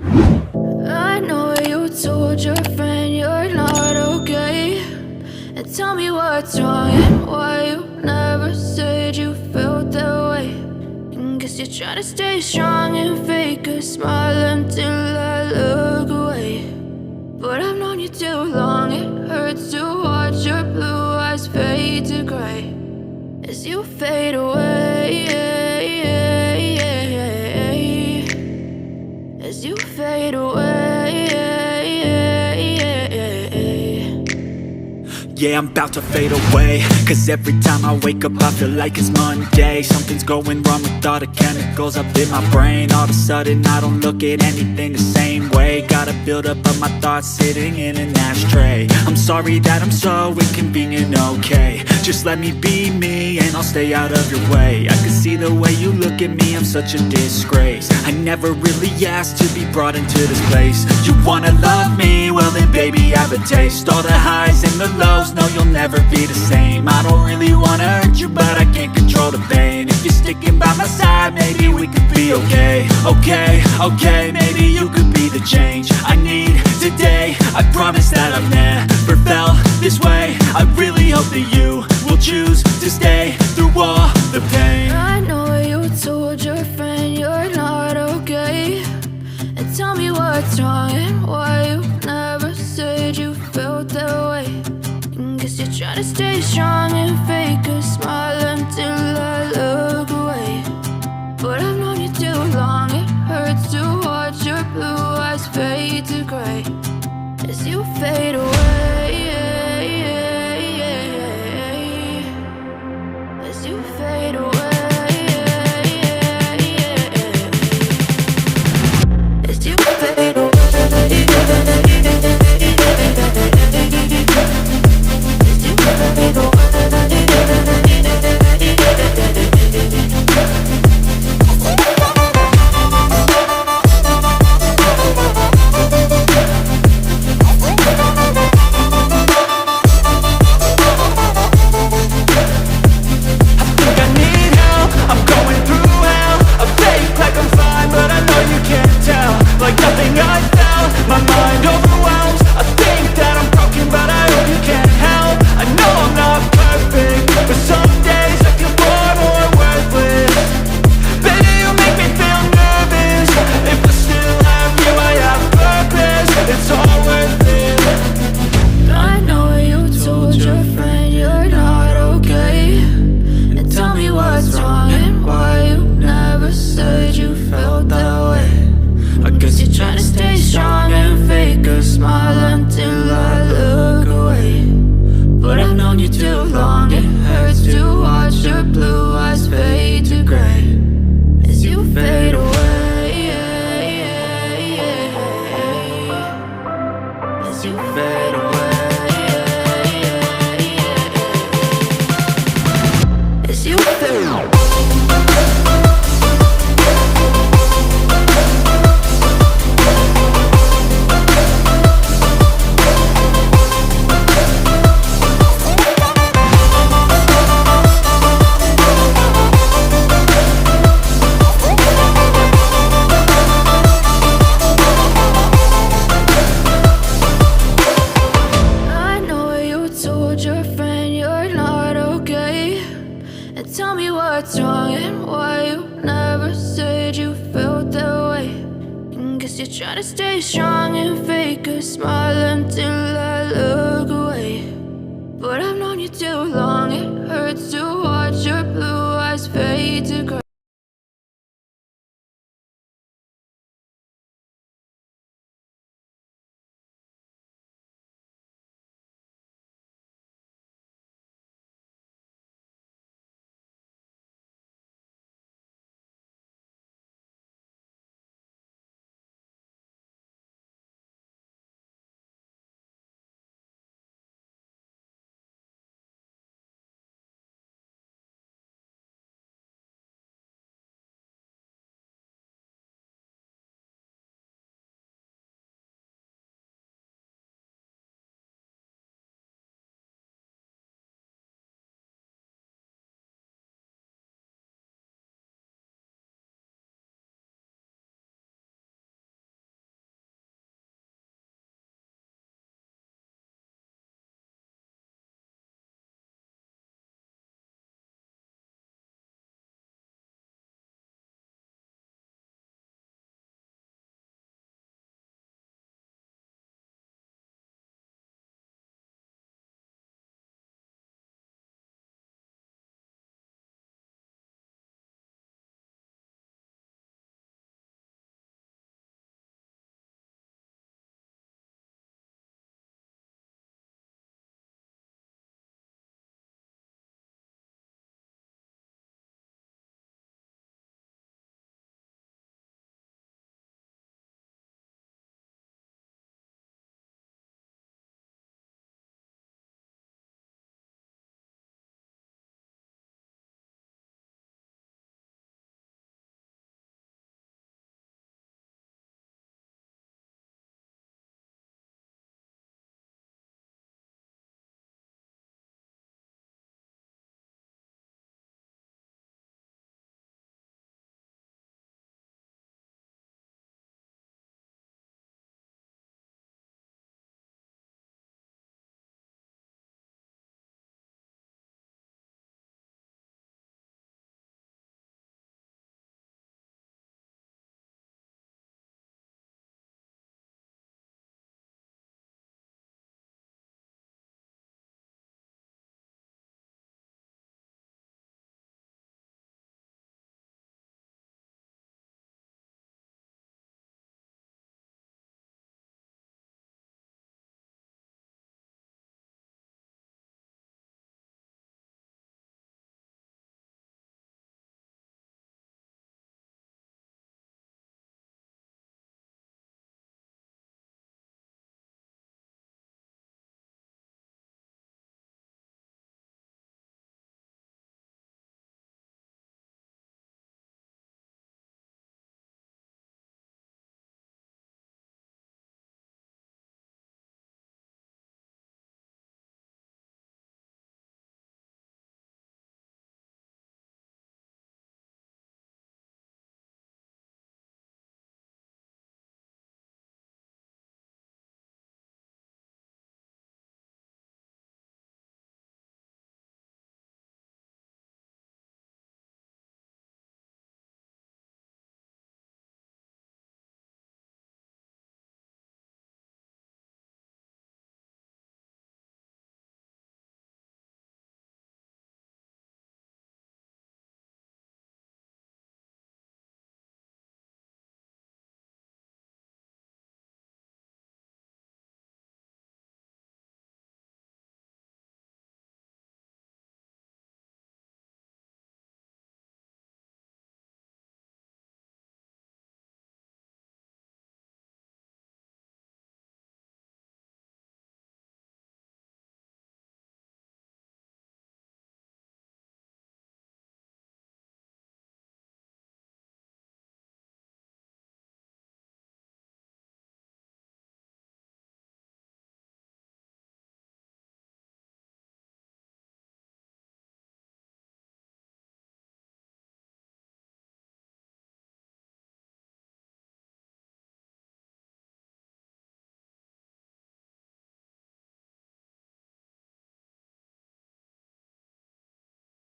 I know you told your friend you're not okay, and tell me what's wrong and why you never said you felt that way. And guess you're trying to stay strong and fake a smile until I look away. But I've known you too long, it hurts to watch your blue eyes fade to gray as you fade away, as you fade away. Yeah, I'm about to fade away, cause every time I wake up I feel like it's Monday. Something's going wrong with all the chemicals up in my brain. All of a sudden I don't look at anything the same way. Got a buildup of my thoughts sitting in an ashtray. I'm sorry that I'm so inconvenient, okay. Just let me be me and I'll stay out of your way. I can see the way you look at me, I'm such a disgrace. I never really asked to be brought into this place. You wanna love me? Well then baby have a taste. All the highs and the lows, no you'll never be the same. I don't really wanna hurt you but I can't control the pain. If you're sticking by my side maybe we could be okay. Okay, maybe you could be the change I need today. I promise that I've never felt this way. I really hope that you will choose to stay through all the pain. I know you told your friend you're not okay, and tell me what's wrong and why you never said you felt that way. And guess you're trying to stay strong and fake a smile until I look away. But I've known you too long, it hurts to watch your blue eyes fade to gray as you fade away, as you fade away, as you fade away. But I've known you too long, it hurts to watch your blue eyes fade to gray